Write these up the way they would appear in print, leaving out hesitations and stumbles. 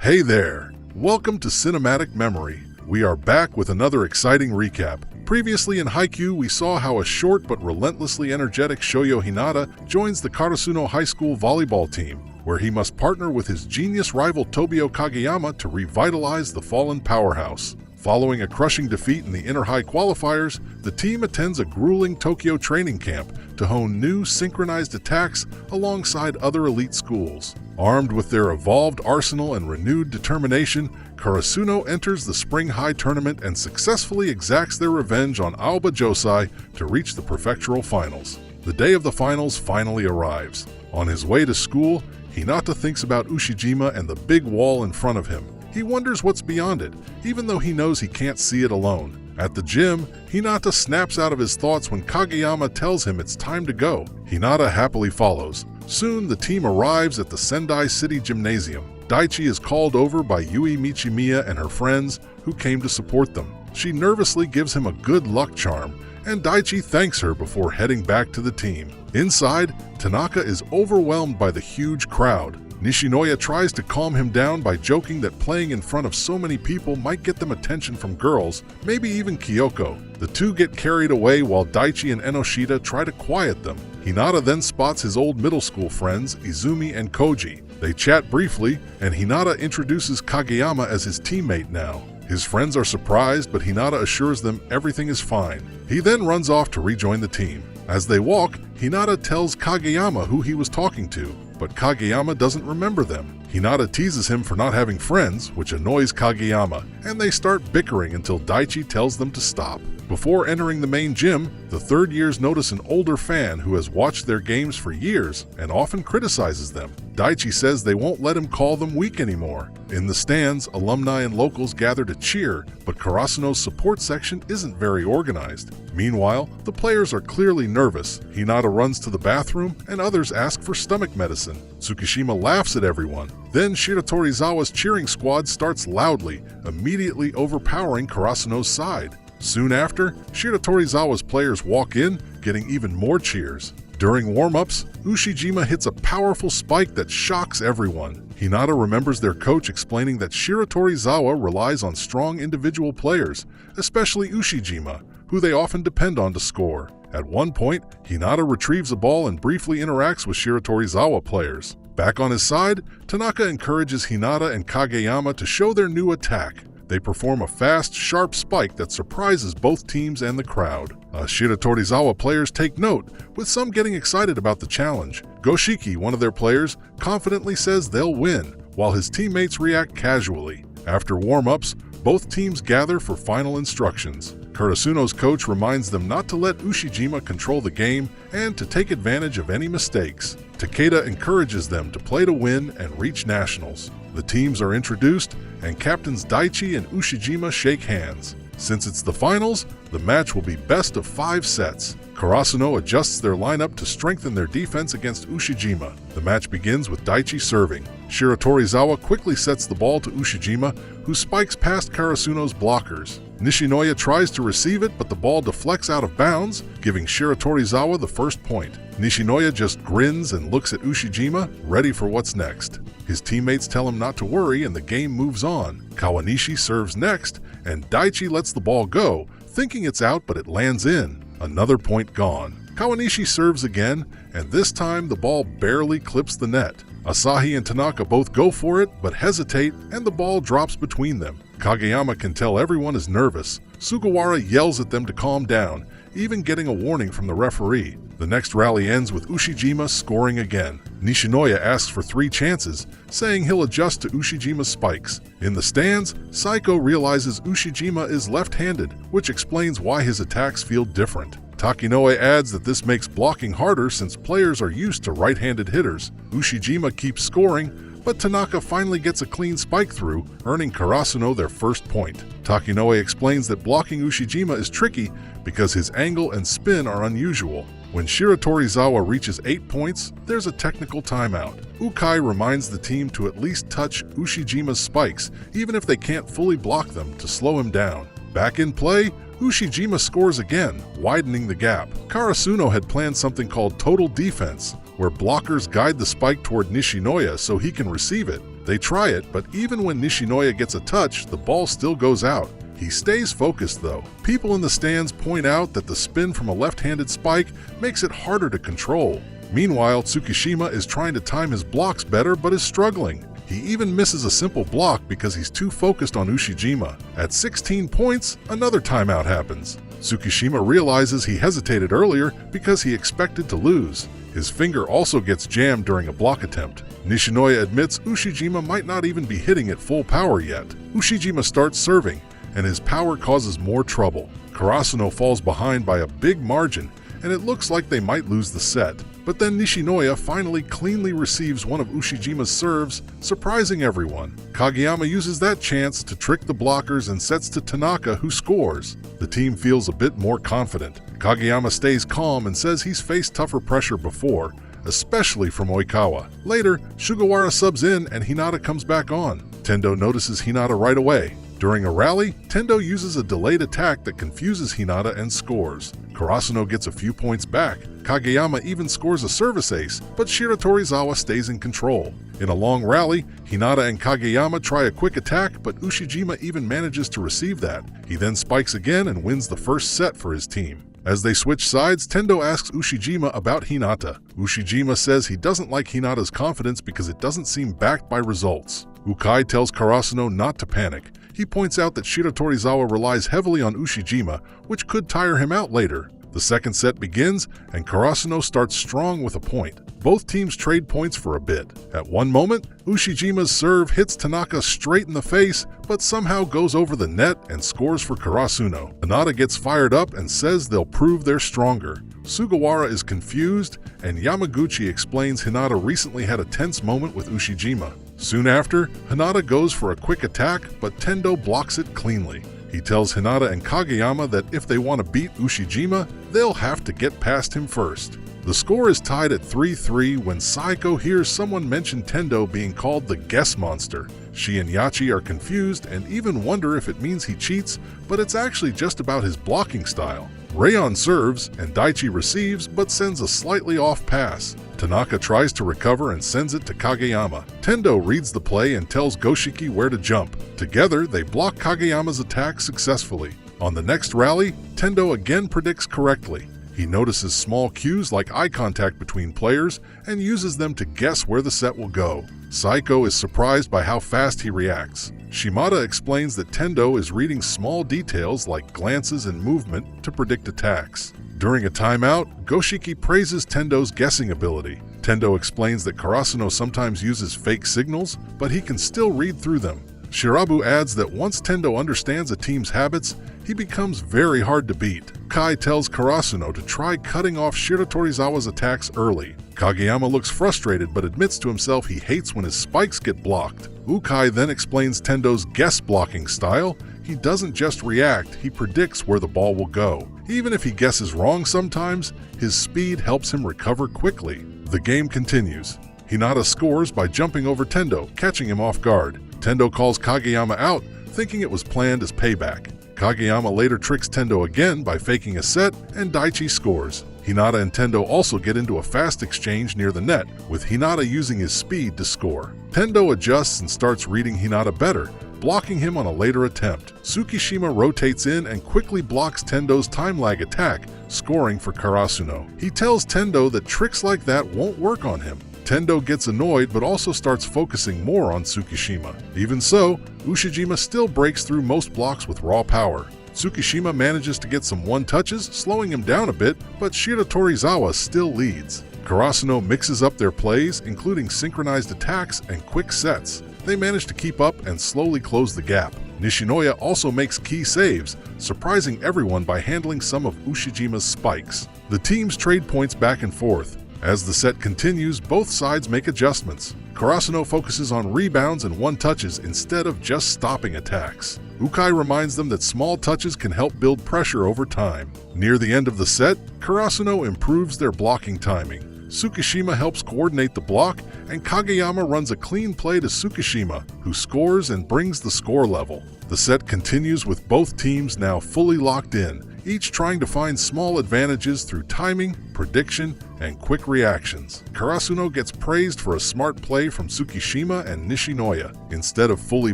Hey there! Welcome to Cinematic Memory. We are back with another exciting recap. Previously in Haikyuu, we saw how a short but relentlessly energetic Shoyo Hinata joins the Karasuno High School volleyball team, where he must partner with his genius rival Tobio Kageyama to revitalize the fallen powerhouse. Following a crushing defeat in the Inter-High qualifiers, the team attends a grueling Tokyo training camp to hone new synchronized attacks alongside other elite schools. Armed with their evolved arsenal and renewed determination, Karasuno enters the Spring High tournament and successfully exacts their revenge on Aoba Johsai to reach the Prefectural finals. The day of the finals finally arrives. On his way to school, Hinata thinks about Ushijima and the big wall in front of him. He wonders what's beyond it, even though he knows he can't see it alone. At the gym, Hinata snaps out of his thoughts when Kageyama tells him it's time to go. Hinata happily follows. Soon, the team arrives at the Sendai City Gymnasium. Daichi is called over by Yui Michimiya and her friends, who came to support them. She nervously gives him a good luck charm, and Daichi thanks her before heading back to the team. Inside, Tanaka is overwhelmed by the huge crowd. Nishinoya tries to calm him down by joking that playing in front of so many people might get them attention from girls, maybe even Kyoko. The two get carried away while Daichi and Enoshita try to quiet them. Hinata then spots his old middle school friends, Izumi and Koji. They chat briefly, and Hinata introduces Kageyama as his teammate now. His friends are surprised, but Hinata assures them everything is fine. He then runs off to rejoin the team. As they walk, Hinata tells Kageyama who he was talking to, but Kageyama doesn't remember them. Hinata teases him for not having friends, which annoys Kageyama, and they start bickering until Daichi tells them to stop. Before entering the main gym, the third years notice an older fan who has watched their games for years and often criticizes them. Daichi says they won't let him call them weak anymore. In the stands, alumni and locals gather to cheer, but Karasuno's support section isn't very organized. Meanwhile, the players are clearly nervous. Hinata runs to the bathroom, and others ask for stomach medicine. Tsukishima laughs at everyone. Then Shiratorizawa's cheering squad starts loudly, immediately overpowering Karasuno's side. Soon after, Shiratorizawa's players walk in, getting even more cheers. During warm-ups, Ushijima hits a powerful spike that shocks everyone. Hinata remembers their coach explaining that Shiratorizawa relies on strong individual players, especially Ushijima, who they often depend on to score. At one point, Hinata retrieves a ball and briefly interacts with Shiratorizawa players. Back on his side, Tanaka encourages Hinata and Kageyama to show their new attack. They perform a fast, sharp spike that surprises both teams and the crowd. Shiratorizawa players take note, with some getting excited about the challenge. Goshiki, one of their players, confidently says they'll win, while his teammates react casually. After warm-ups, both teams gather for final instructions. Karasuno's coach reminds them not to let Ushijima control the game and to take advantage of any mistakes. Takeda encourages them to play to win and reach nationals. The teams are introduced, and captains Daichi and Ushijima shake hands. Since it's the finals, the match will be best of 5 sets. Karasuno adjusts their lineup to strengthen their defense against Ushijima. The match begins with Daichi serving. Shiratorizawa quickly sets the ball to Ushijima, who spikes past Karasuno's blockers. Nishinoya tries to receive it, but the ball deflects out of bounds, giving Shiratorizawa the first point. Nishinoya just grins and looks at Ushijima, ready for what's next. His teammates tell him not to worry, and the game moves on. Kawanishi serves next, and Daichi lets the ball go, thinking it's out, but it lands in. Another point gone. Kawanishi serves again, and this time the ball barely clips the net. Asahi and Tanaka both go for it, but hesitate, and the ball drops between them. Kageyama can tell everyone is nervous. Sugawara yells at them to calm down, even getting a warning from the referee. The next rally ends with Ushijima scoring again. Nishinoya asks for 3 chances, saying he'll adjust to Ushijima's spikes. In the stands, Saiko realizes Ushijima is left-handed, which explains why his attacks feel different. Takinoe adds that this makes blocking harder since players are used to right-handed hitters. Ushijima keeps scoring, but Tanaka finally gets a clean spike through, earning Karasuno their first point. Takinoe explains that blocking Ushijima is tricky because his angle and spin are unusual. When Shiratorizawa reaches 8 points, there's a technical timeout. Ukai reminds the team to at least touch Ushijima's spikes, even if they can't fully block them, to slow him down. Back in play, Ushijima scores again, widening the gap. Karasuno had planned something called total defense, where blockers guide the spike toward Nishinoya so he can receive it. They try it, but even when Nishinoya gets a touch, the ball still goes out. He stays focused though. People in the stands point out that the spin from a left-handed spike makes it harder to control. Meanwhile, Tsukishima is trying to time his blocks better but is struggling. He even misses a simple block because he's too focused on Ushijima. At 16 points, another timeout happens. Tsukishima realizes he hesitated earlier because he expected to lose. His finger also gets jammed during a block attempt. Nishinoya admits Ushijima might not even be hitting at full power yet. Ushijima starts serving, and his power causes more trouble. Karasuno falls behind by a big margin, and it looks like they might lose the set. But then Nishinoya finally cleanly receives one of Ushijima's serves, surprising everyone. Kageyama uses that chance to trick the blockers and sets to Tanaka, who scores. The team feels a bit more confident. Kageyama stays calm and says he's faced tougher pressure before, especially from Oikawa. Later, Sugawara subs in and Hinata comes back on. Tendo notices Hinata right away. During a rally, Tendo uses a delayed attack that confuses Hinata and scores. Karasuno gets a few points back. Kageyama even scores a service ace, but Shiratorizawa stays in control. In a long rally, Hinata and Kageyama try a quick attack, but Ushijima even manages to receive that. He then spikes again and wins the first set for his team. As they switch sides, Tendo asks Ushijima about Hinata. Ushijima says he doesn't like Hinata's confidence because it doesn't seem backed by results. Ukai tells Karasuno not to panic. He points out that Shiratorizawa relies heavily on Ushijima, which could tire him out later. The second set begins, and Karasuno starts strong with a point. Both teams trade points for a bit. At one moment, Ushijima's serve hits Tanaka straight in the face, but somehow goes over the net and scores for Karasuno. Hinata gets fired up and says they'll prove they're stronger. Sugawara is confused, and Yamaguchi explains Hinata recently had a tense moment with Ushijima. Soon after, Hinata goes for a quick attack, but Tendo blocks it cleanly. He tells Hinata and Kageyama that if they want to beat Ushijima, they'll have to get past him first. The score is tied at 3-3 when Saiko hears someone mention Tendo being called the Guess Monster. She and Yachi are confused and even wonder if it means he cheats, but it's actually just about his blocking style. Rayon serves, and Daichi receives but sends a slightly off pass. Tanaka tries to recover and sends it to Kageyama. Tendo reads the play and tells Goshiki where to jump. Together, they block Kageyama's attack successfully. On the next rally, Tendo again predicts correctly. He notices small cues like eye contact between players and uses them to guess where the set will go. Saiko is surprised by how fast he reacts. Shimada explains that Tendo is reading small details like glances and movement to predict attacks. During a timeout, Goshiki praises Tendo's guessing ability. Tendo explains that Karasuno sometimes uses fake signals, but he can still read through them. Shirabu adds that once Tendo understands a team's habits, he becomes very hard to beat. Kai tells Karasuno to try cutting off Shiratorizawa's attacks early. Kageyama looks frustrated but admits to himself he hates when his spikes get blocked. Ukai then explains Tendo's guess blocking style. He doesn't just react, he predicts where the ball will go. Even if he guesses wrong sometimes, his speed helps him recover quickly. The game continues. Hinata scores by jumping over Tendo, catching him off guard. Tendo calls Kageyama out, thinking it was planned as payback. Kageyama later tricks Tendo again by faking a set, and Daichi scores. Hinata and Tendo also get into a fast exchange near the net, with Hinata using his speed to score. Tendo adjusts and starts reading Hinata better, blocking him on a later attempt. Tsukishima rotates in and quickly blocks Tendo's time lag attack, scoring for Karasuno. He tells Tendo that tricks like that won't work on him. Tendo gets annoyed but also starts focusing more on Tsukishima. Even so, Ushijima still breaks through most blocks with raw power. Tsukishima manages to get some one-touches, slowing him down a bit, but Shiratorizawa still leads. Karasuno mixes up their plays, including synchronized attacks and quick sets. They manage to keep up and slowly close the gap. Nishinoya also makes key saves, surprising everyone by handling some of Ushijima's spikes. The teams trade points back and forth. As the set continues, both sides make adjustments. Karasuno focuses on rebounds and one-touches instead of just stopping attacks. Ukai reminds them that small touches can help build pressure over time. Near the end of the set, Karasuno improves their blocking timing. Tsukishima helps coordinate the block, and Kageyama runs a clean play to Tsukishima, who scores and brings the score level. The set continues with both teams now fully locked in, each trying to find small advantages through timing, prediction, and quick reactions. Karasuno gets praised for a smart play from Tsukishima and Nishinoya. Instead of fully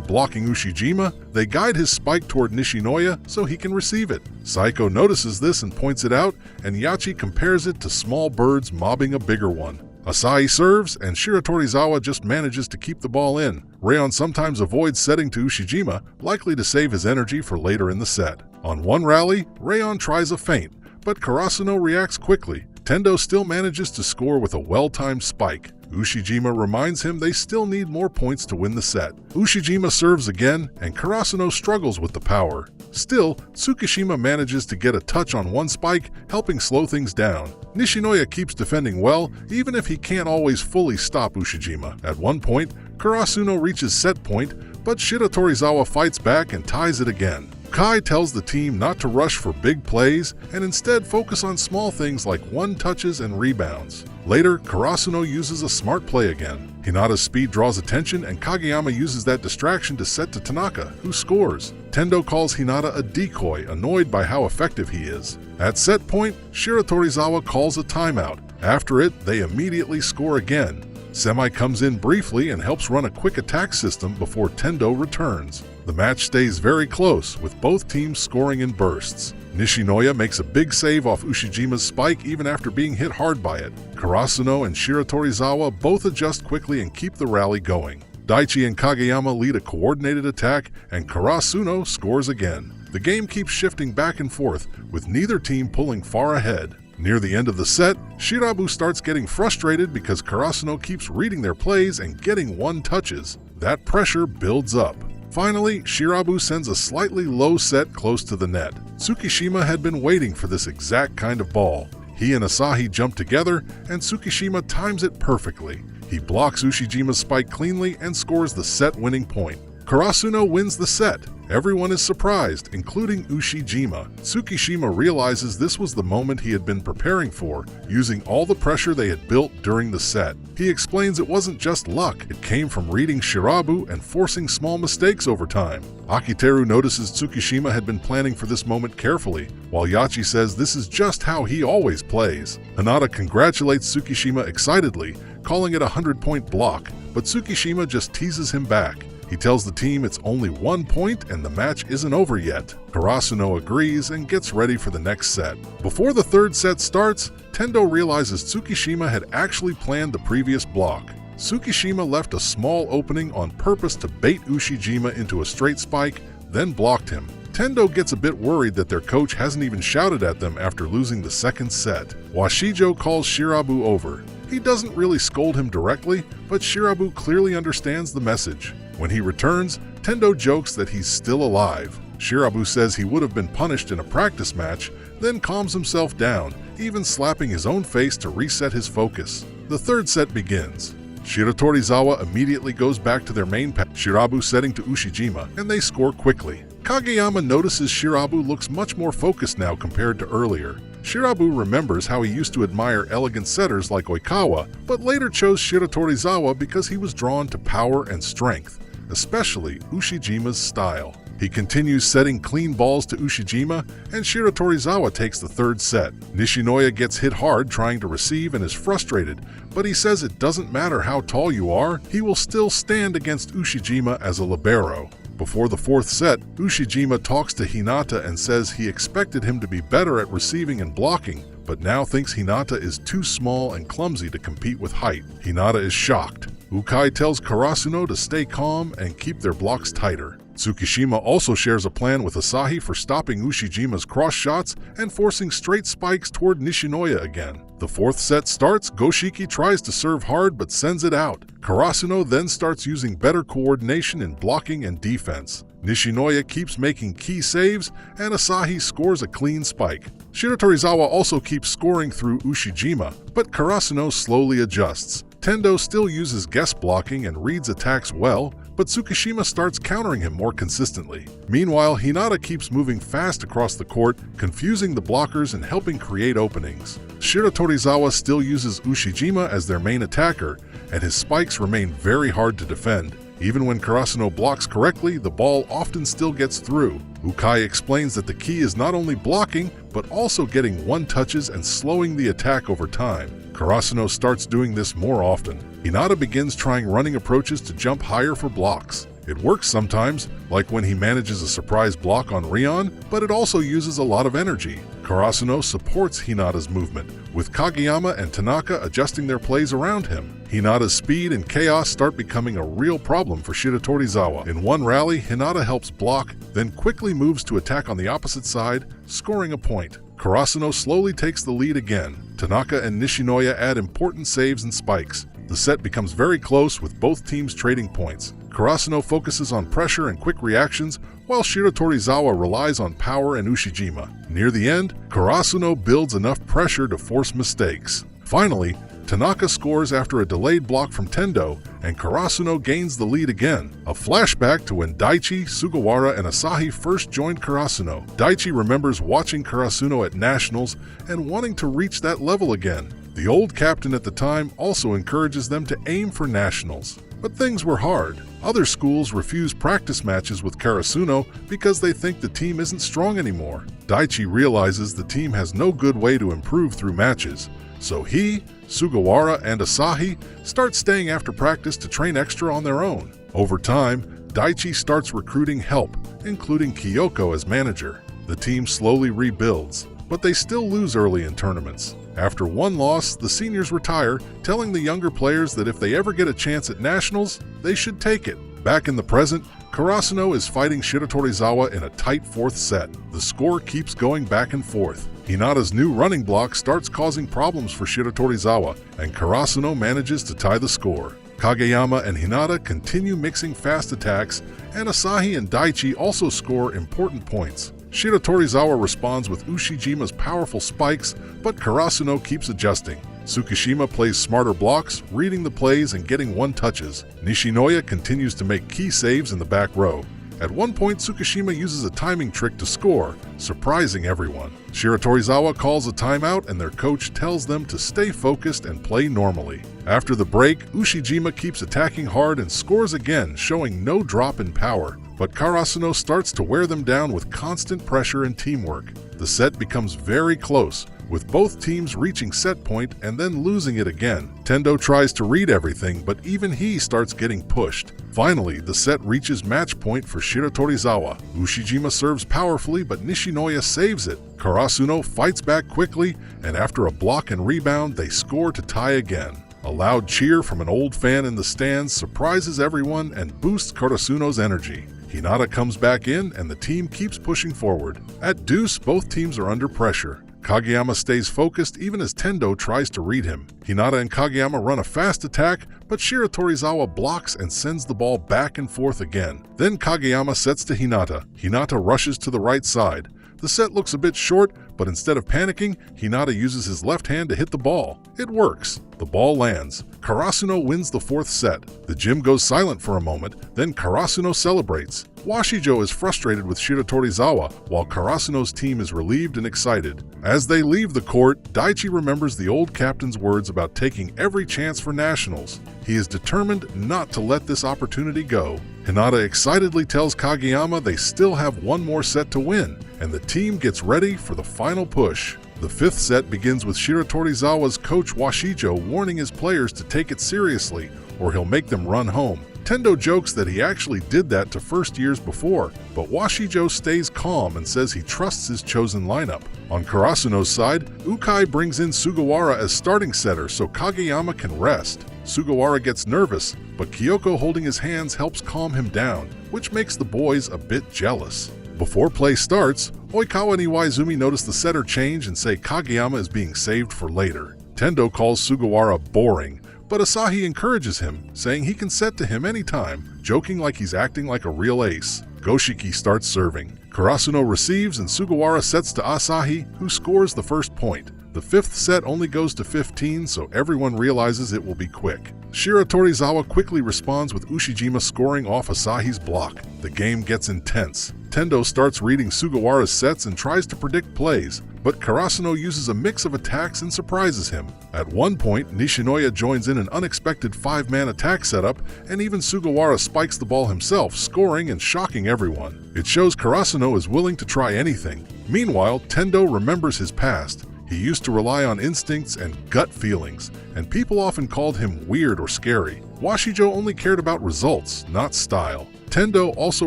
blocking Ushijima, they guide his spike toward Nishinoya so he can receive it. Saiko notices this and points it out, and Yachi compares it to small birds mobbing a bigger one. Asahi serves, and Shiratorizawa just manages to keep the ball in. Rayon sometimes avoids setting to Ushijima, likely to save his energy for later in the set. On one rally, Rayon tries a feint, but Karasuno reacts quickly. Tendo still manages to score with a well-timed spike. Ushijima reminds him they still need more points to win the set. Ushijima serves again, and Karasuno struggles with the power. Still, Tsukishima manages to get a touch on one spike, helping slow things down. Nishinoya keeps defending well, even if he can't always fully stop Ushijima. At one point, Karasuno reaches set point, but Shiratorizawa fights back and ties it again. Kai tells the team not to rush for big plays and instead focus on small things like one-touches and rebounds. Later, Karasuno uses a smart play again. Hinata's speed draws attention, and Kageyama uses that distraction to set to Tanaka, who scores. Tendo calls Hinata a decoy, annoyed by how effective he is. At set point, Shiratorizawa calls a timeout. After it, they immediately score again. Semi comes in briefly and helps run a quick attack system before Tendo returns. The match stays very close, with both teams scoring in bursts. Nishinoya makes a big save off Ushijima's spike even after being hit hard by it. Karasuno and Shiratorizawa both adjust quickly and keep the rally going. Daichi and Kageyama lead a coordinated attack, and Karasuno scores again. The game keeps shifting back and forth, with neither team pulling far ahead. Near the end of the set, Shirabu starts getting frustrated because Karasuno keeps reading their plays and getting one-touches. That pressure builds up. Finally, Shirabu sends a slightly low set close to the net. Tsukishima had been waiting for this exact kind of ball. He and Asahi jump together, and Tsukishima times it perfectly. He blocks Ushijima's spike cleanly and scores the set-winning point. Karasuno wins the set. Everyone is surprised, including Ushijima. Tsukishima realizes this was the moment he had been preparing for, using all the pressure they had built during the set. He explains it wasn't just luck, it came from reading Shirabu and forcing small mistakes over time. Akiteru notices Tsukishima had been planning for this moment carefully, while Yachi says this is just how he always plays. Hinata congratulates Tsukishima excitedly, calling it a 100-point block, but Tsukishima just teases him back. He tells the team it's only 1 point and the match isn't over yet. Karasuno agrees and gets ready for the next set. Before the third set starts, Tendo realizes Tsukishima had actually planned the previous block. Tsukishima left a small opening on purpose to bait Ushijima into a straight spike, then blocked him. Tendo gets a bit worried that their coach hasn't even shouted at them after losing the second set. Washijo calls Shirabu over. He doesn't really scold him directly, but Shirabu clearly understands the message. When he returns, Tendo jokes that he's still alive. Shirabu says he would have been punished in a practice match, then calms himself down, even slapping his own face to reset his focus. The third set begins. Shiratorizawa immediately goes back to their main path, Shirabu setting to Ushijima, and they score quickly. Kageyama notices Shirabu looks much more focused now compared to earlier. Shirabu remembers how he used to admire elegant setters like Oikawa, but later chose Shiratorizawa because he was drawn to power and strength, especially Ushijima's style. He continues setting clean balls to Ushijima, and Shiratorizawa takes the third set. Nishinoya gets hit hard trying to receive and is frustrated, but he says it doesn't matter how tall you are, he will still stand against Ushijima as a libero. Before the fourth set, Ushijima talks to Hinata and says he expected him to be better at receiving and blocking, but now thinks Hinata is too small and clumsy to compete with height. Hinata is shocked. Ukai tells Karasuno to stay calm and keep their blocks tighter. Tsukishima also shares a plan with Asahi for stopping Ushijima's cross shots and forcing straight spikes toward Nishinoya again. The fourth set starts, Goshiki tries to serve hard but sends it out. Karasuno then starts using better coordination in blocking and defense. Nishinoya keeps making key saves, and Asahi scores a clean spike. Shiratorizawa also keeps scoring through Ushijima, but Karasuno slowly adjusts. Tendo still uses guest blocking and reads attacks well, but Tsukishima starts countering him more consistently. Meanwhile, Hinata keeps moving fast across the court, confusing the blockers and helping create openings. Shiratorizawa still uses Ushijima as their main attacker, and his spikes remain very hard to defend. Even when Karasuno blocks correctly, the ball often still gets through. Ukai explains that the key is not only blocking, but also getting one-touches and slowing the attack over time. Karasuno starts doing this more often. Hinata begins trying running approaches to jump higher for blocks. It works sometimes, like when he manages a surprise block on Rion, but it also uses a lot of energy. Karasuno supports Hinata's movement, with Kageyama and Tanaka adjusting their plays around him. Hinata's speed and chaos start becoming a real problem for Shiratorizawa. In one rally, Hinata helps block, then quickly moves to attack on the opposite side, scoring a point. Karasuno slowly takes the lead again. Tanaka and Nishinoya add important saves and spikes. The set becomes very close, with both teams trading points. Karasuno focuses on pressure and quick reactions, while Shiratorizawa relies on power and Ushijima. Near the end, Karasuno builds enough pressure to force mistakes. Finally, Tanaka scores after a delayed block from Tendo, and Karasuno gains the lead again. A flashback to when Daichi, Sugawara, and Asahi first joined Karasuno. Daichi remembers watching Karasuno at Nationals and wanting to reach that level again. The old captain at the time also encourages them to aim for Nationals. But things were hard. Other schools refuse practice matches with Karasuno because they think the team isn't strong anymore. Daichi realizes the team has no good way to improve through matches, so he, Sugawara, and Asahi start staying after practice to train extra on their own. Over time, Daichi starts recruiting help, including Kyoko as manager. The team slowly rebuilds, but they still lose early in tournaments. After one loss, the seniors retire, telling the younger players that if they ever get a chance at Nationals, they should take it. Back in the present, Karasuno is fighting Shiratorizawa in a tight fourth set. The score keeps going back and forth. Hinata's new running block starts causing problems for Shiratorizawa, and Karasuno manages to tie the score. Kageyama and Hinata continue mixing fast attacks, and Asahi and Daichi also score important points. Shiratorizawa responds with Ushijima's powerful spikes, but Karasuno keeps adjusting. Tsukishima plays smarter blocks, reading the plays and getting one-touches. Nishinoya continues to make key saves in the back row. At one point, Tsukishima uses a timing trick to score, surprising everyone. Shiratorizawa calls a timeout, and their coach tells them to stay focused and play normally. After the break, Ushijima keeps attacking hard and scores again, showing no drop in power. But Karasuno starts to wear them down with constant pressure and teamwork. The set becomes very close, with both teams reaching set point and then losing it again. Tendo tries to read everything, but even he starts getting pushed. Finally, the set reaches match point for Shiratorizawa. Ushijima serves powerfully, but Nishinoya saves it. Karasuno fights back quickly, and after a block and rebound, they score to tie again. A loud cheer from an old fan in the stands surprises everyone and boosts Karasuno's energy. Hinata comes back in, and the team keeps pushing forward. At deuce, both teams are under pressure. Kageyama stays focused even as Tendo tries to read him. Hinata and Kageyama run a fast attack, but Shiratorizawa blocks and sends the ball back and forth again. Then Kageyama sets to Hinata. Hinata rushes to the right side. The set looks a bit short, but instead of panicking, Hinata uses his left hand to hit the ball. It works. The ball lands. Karasuno wins the fourth set. The gym goes silent for a moment, then Karasuno celebrates. Washijo is frustrated with Shiratorizawa, while Karasuno's team is relieved and excited. As they leave the court, Daichi remembers the old captain's words about taking every chance for Nationals. He is determined not to let this opportunity go. Hinata excitedly tells Kageyama they still have one more set to win, and the team gets ready for the final push. The fifth set begins with Shiratorizawa's coach Washijo warning his players to take it seriously, or he'll make them run home. Tendo jokes that he actually did that to first years before, but Washijo stays calm and says he trusts his chosen lineup. On Karasuno's side, Ukai brings in Sugawara as starting setter so Kageyama can rest. Sugawara gets nervous, but Kyoko holding his hands helps calm him down, which makes the boys a bit jealous. Before play starts, Oikawa and Iwaizumi notice the setter change and say Kageyama is being saved for later. Tendo calls Sugawara boring, but Asahi encourages him, saying he can set to him anytime, joking like he's acting like a real ace. Goshiki starts serving. Karasuno receives and Sugawara sets to Asahi, who scores the first point. The fifth set only goes to 15, so everyone realizes it will be quick. Shiratorizawa quickly responds with Ushijima scoring off Asahi's block. The game gets intense. Tendo starts reading Sugawara's sets and tries to predict plays, but Karasuno uses a mix of attacks and surprises him. At one point, Nishinoya joins in an unexpected 5-man attack setup, and even Sugawara spikes the ball himself, scoring and shocking everyone. It shows Karasuno is willing to try anything. Meanwhile, Tendo remembers his past. He used to rely on instincts and gut feelings, and people often called him weird or scary. Washijo only cared about results, not style. Tendo also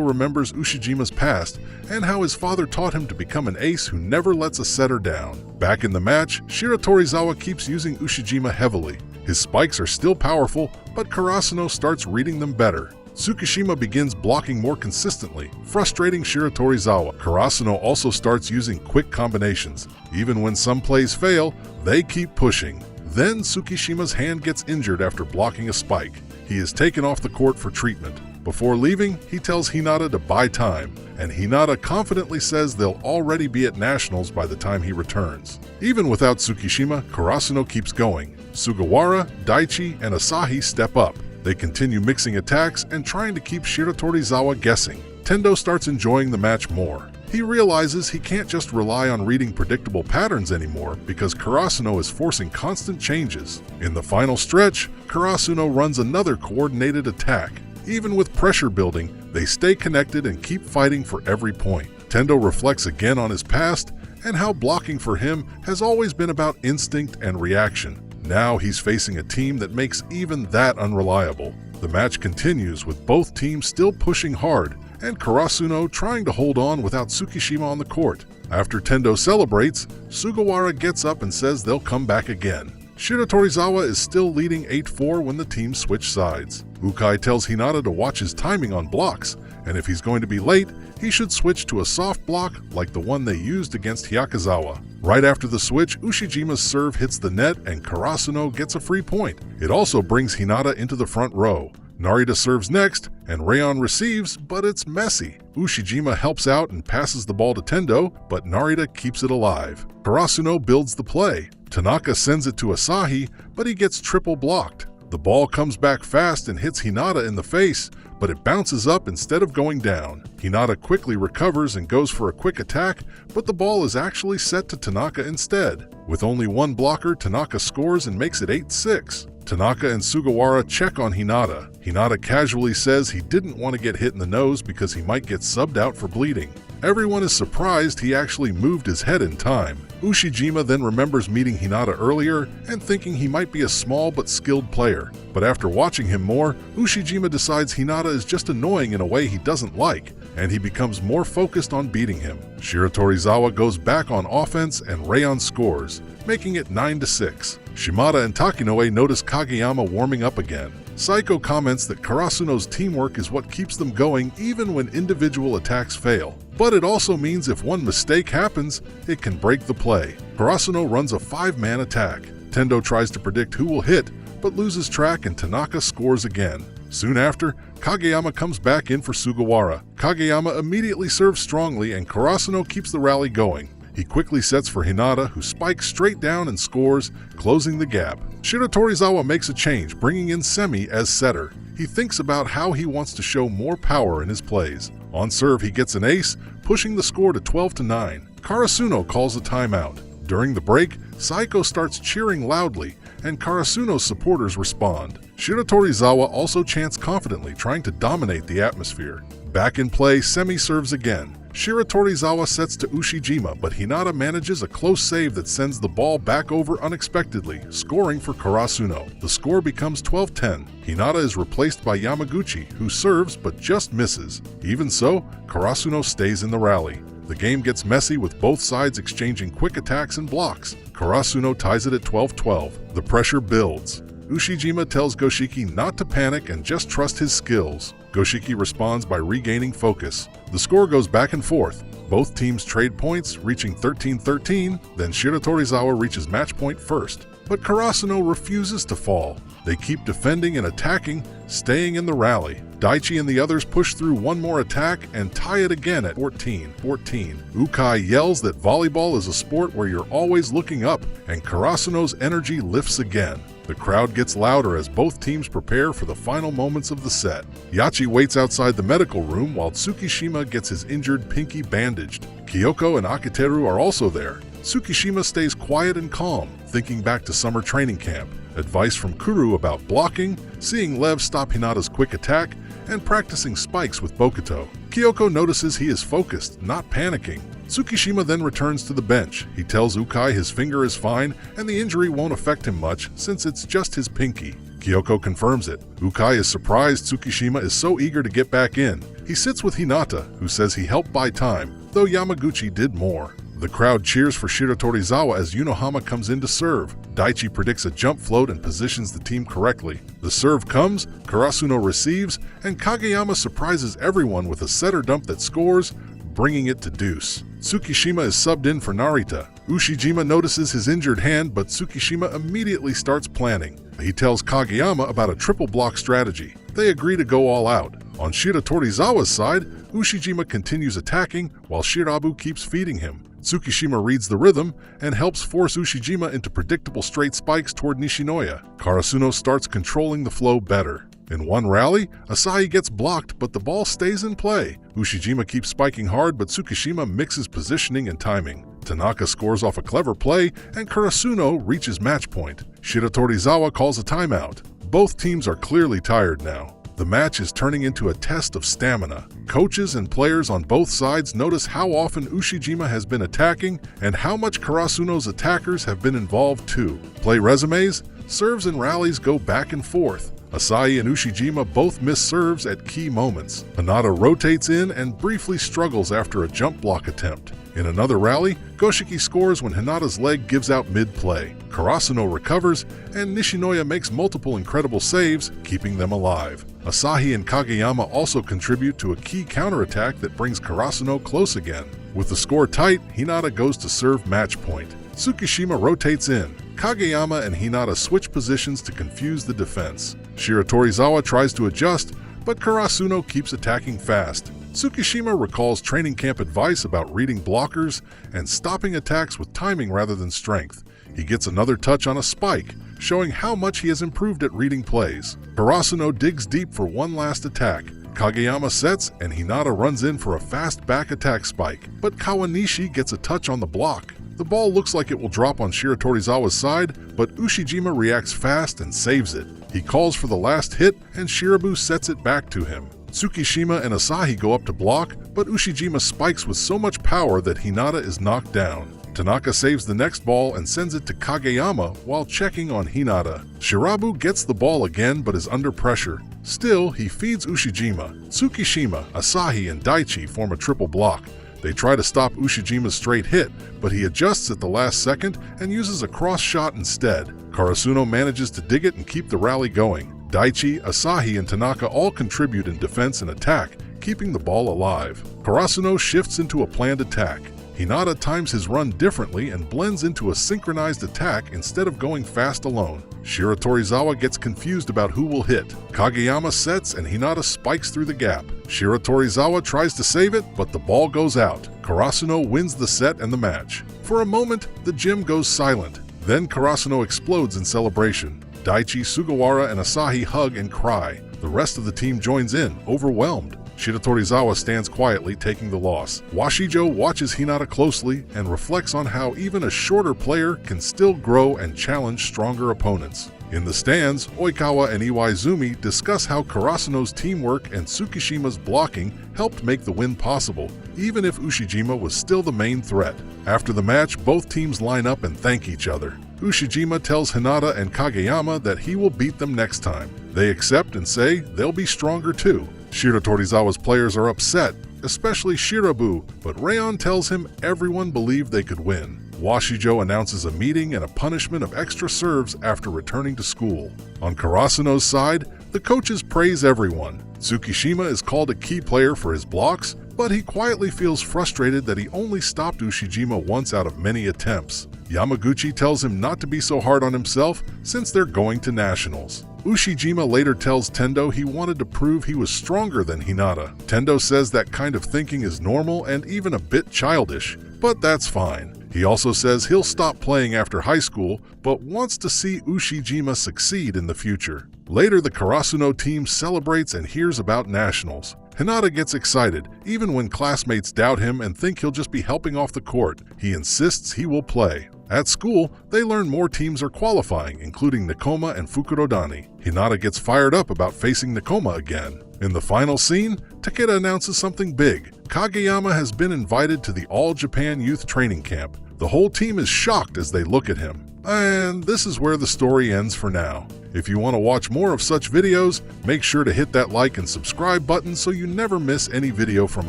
remembers Ushijima's past and how his father taught him to become an ace who never lets a setter down. Back in the match, Shiratorizawa keeps using Ushijima heavily. His spikes are still powerful, but Karasuno starts reading them better. Tsukishima begins blocking more consistently, frustrating Shiratorizawa. Karasuno also starts using quick combinations. Even when some plays fail, they keep pushing. Then Tsukishima's hand gets injured after blocking a spike. He is taken off the court for treatment. Before leaving, he tells Hinata to buy time, and Hinata confidently says they'll already be at Nationals by the time he returns. Even without Tsukishima, Karasuno keeps going. Sugawara, Daichi, and Asahi step up. They continue mixing attacks and trying to keep Shiratorizawa guessing. Tendo starts enjoying the match more. He realizes he can't just rely on reading predictable patterns anymore because Karasuno is forcing constant changes. In the final stretch, Karasuno runs another coordinated attack. Even with pressure building, they stay connected and keep fighting for every point. Tendo reflects again on his past and how blocking for him has always been about instinct and reaction. Now he's facing a team that makes even that unreliable. The match continues with both teams still pushing hard and Karasuno trying to hold on without Tsukishima on the court. After Tendo celebrates, Sugawara gets up and says they'll come back again. Shiratorizawa is still leading 8-4 when the teams switch sides. Ukai tells Hinata to watch his timing on blocks, and if he's going to be late, he should switch to a soft block like the one they used against Hyakuzawa. Right after the switch, Ushijima's serve hits the net and Karasuno gets a free point. It also brings Hinata into the front row. Narita serves next, and Rayon receives, but it's messy. Ushijima helps out and passes the ball to Tendo, but Narita keeps it alive. Karasuno builds the play. Tanaka sends it to Asahi, but he gets triple blocked. The ball comes back fast and hits Hinata in the face, but it bounces up instead of going down. Hinata quickly recovers and goes for a quick attack, but the ball is actually set to Tanaka instead. With only one blocker, Tanaka scores and makes it 8-6. Tanaka and Sugawara check on Hinata. Hinata casually says he didn't want to get hit in the nose because he might get subbed out for bleeding. Everyone is surprised he actually moved his head in time. Ushijima then remembers meeting Hinata earlier and thinking he might be a small but skilled player. But after watching him more, Ushijima decides Hinata is just annoying in a way he doesn't like, and he becomes more focused on beating him. Shiratorizawa goes back on offense and Rayon scores, making it 9-6. Shimada and Takinoue notice Kageyama warming up again. Saiko comments that Karasuno's teamwork is what keeps them going even when individual attacks fail. But it also means if one mistake happens, it can break the play. Karasuno runs a 5-man attack. Tendo tries to predict who will hit, but loses track and Tanaka scores again. Soon after, Kageyama comes back in for Sugawara. Kageyama immediately serves strongly and Karasuno keeps the rally going. He quickly sets for Hinata, who spikes straight down and scores, closing the gap. Shiratorizawa makes a change, bringing in Semi as setter. He thinks about how he wants to show more power in his plays. On serve, he gets an ace, pushing the score to 12-9. Karasuno calls a timeout. During the break, Saiko starts cheering loudly, and Karasuno's supporters respond. Shiratorizawa also chants confidently, trying to dominate the atmosphere. Back in play, Semi serves again. Shiratorizawa sets to Ushijima, but Hinata manages a close save that sends the ball back over unexpectedly, scoring for Karasuno. The score becomes 12-10. Hinata is replaced by Yamaguchi, who serves but just misses. Even so, Karasuno stays in the rally. The game gets messy with both sides exchanging quick attacks and blocks. Karasuno ties it at 12-12. The pressure builds. Ushijima tells Goshiki not to panic and just trust his skills. Goshiki responds by regaining focus. The score goes back and forth. Both teams trade points, reaching 13-13, then Shiratorizawa reaches match point first. But Karasuno refuses to fall. They keep defending and attacking, staying in the rally. Daichi and the others push through one more attack and tie it again at 14. Ukai yells that volleyball is a sport where you're always looking up, and Karasuno's energy lifts again. The crowd gets louder as both teams prepare for the final moments of the set. Yachi waits outside the medical room while Tsukishima gets his injured pinky bandaged. Kyoko and Akiteru are also there. Tsukishima stays quiet and calm, thinking back to summer training camp, advice from Kuru about blocking, seeing Lev stop Hinata's quick attack, and practicing spikes with Bokuto. Kyoko notices he is focused, not panicking. Tsukishima then returns to the bench. He tells Ukai his finger is fine and the injury won't affect him much since it's just his pinky. Kyoko confirms it. Ukai is surprised Tsukishima is so eager to get back in. He sits with Hinata, who says he helped buy time, though Yamaguchi did more. The crowd cheers for Shiratorizawa as Yunohama comes in to serve. Daichi predicts a jump float and positions the team correctly. The serve comes, Karasuno receives, and Kageyama surprises everyone with a setter dump that scores, bringing it to deuce. Tsukishima is subbed in for Narita. Ushijima notices his injured hand, but Tsukishima immediately starts planning. He tells Kageyama about a triple block strategy. They agree to go all out. On Shiratorizawa's side, Ushijima continues attacking while Shirabu keeps feeding him. Tsukishima reads the rhythm and helps force Ushijima into predictable straight spikes toward Nishinoya. Karasuno starts controlling the flow better. In one rally, Asahi gets blocked, but the ball stays in play. Ushijima keeps spiking hard, but Tsukishima mixes positioning and timing. Tanaka scores off a clever play, and Karasuno reaches match point. Shiratorizawa calls a timeout. Both teams are clearly tired now. The match is turning into a test of stamina. Coaches and players on both sides notice how often Ushijima has been attacking and how much Karasuno's attackers have been involved too. Play resumes, serves and rallies go back and forth. Asahi and Ushijima both miss serves at key moments. Hinata rotates in and briefly struggles after a jump block attempt. In another rally, Goshiki scores when Hinata's leg gives out mid-play. Karasuno recovers, and Nishinoya makes multiple incredible saves, keeping them alive. Asahi and Kageyama also contribute to a key counterattack that brings Karasuno close again. With the score tight, Hinata goes to serve match point. Tsukishima rotates in. Kageyama and Hinata switch positions to confuse the defense. Shiratorizawa tries to adjust, but Karasuno keeps attacking fast. Tsukishima recalls training camp advice about reading blockers and stopping attacks with timing rather than strength. He gets another touch on a spike, showing how much he has improved at reading plays. Karasuno digs deep for one last attack. Kageyama sets, and Hinata runs in for a fast back attack spike, but Kawanishi gets a touch on the block. The ball looks like it will drop on Shiratorizawa's side, but Ushijima reacts fast and saves it. He calls for the last hit, and Shirabu sets it back to him. Tsukishima and Asahi go up to block, but Ushijima spikes with so much power that Hinata is knocked down. Tanaka saves the next ball and sends it to Kageyama while checking on Hinata. Shirabu gets the ball again but is under pressure. Still, he feeds Ushijima. Tsukishima, Asahi, and Daichi form a triple block. They try to stop Ushijima's straight hit, but he adjusts at the last second and uses a cross shot instead. Karasuno manages to dig it and keep the rally going. Daichi, Asahi, and Tanaka all contribute in defense and attack, keeping the ball alive. Karasuno shifts into a planned attack. Hinata times his run differently and blends into a synchronized attack instead of going fast alone. Shiratorizawa gets confused about who will hit. Kageyama sets and Hinata spikes through the gap. Shiratorizawa tries to save it, but the ball goes out. Karasuno wins the set and the match. For a moment, the gym goes silent. Then Karasuno explodes in celebration. Daichi, Sugawara, and Asahi hug and cry. The rest of the team joins in, overwhelmed. Shiratorizawa stands quietly, taking the loss. Washijo watches Hinata closely and reflects on how even a shorter player can still grow and challenge stronger opponents. In the stands, Oikawa and Iwaizumi discuss how Karasuno's teamwork and Tsukishima's blocking helped make the win possible, even if Ushijima was still the main threat. After the match, both teams line up and thank each other. Ushijima tells Hinata and Kageyama that he will beat them next time. They accept and say they'll be stronger too. Shiratorizawa's players are upset, especially Shirabu, but Rayon tells him everyone believed they could win. Washijo announces a meeting and a punishment of extra serves after returning to school. On Karasuno's side, the coaches praise everyone. Tsukishima is called a key player for his blocks, but he quietly feels frustrated that he only stopped Ushijima once out of many attempts. Yamaguchi tells him not to be so hard on himself since they're going to nationals. Ushijima later tells Tendo he wanted to prove he was stronger than Hinata. Tendo says that kind of thinking is normal and even a bit childish, but that's fine. He also says he'll stop playing after high school, but wants to see Ushijima succeed in the future. Later, the Karasuno team celebrates and hears about nationals. Hinata gets excited, even when classmates doubt him and think he'll just be helping off the court. He insists he will play. At school, they learn more teams are qualifying, including Nekoma and Fukurodani. Hinata gets fired up about facing Nekoma again. In the final scene, Takeda announces something big. Kageyama has been invited to the All-Japan Youth Training Camp. The whole team is shocked as they look at him. And this is where the story ends for now. If you want to watch more of such videos, make sure to hit that like and subscribe button so you never miss any video from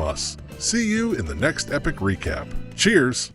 us. See you in the next epic recap. Cheers!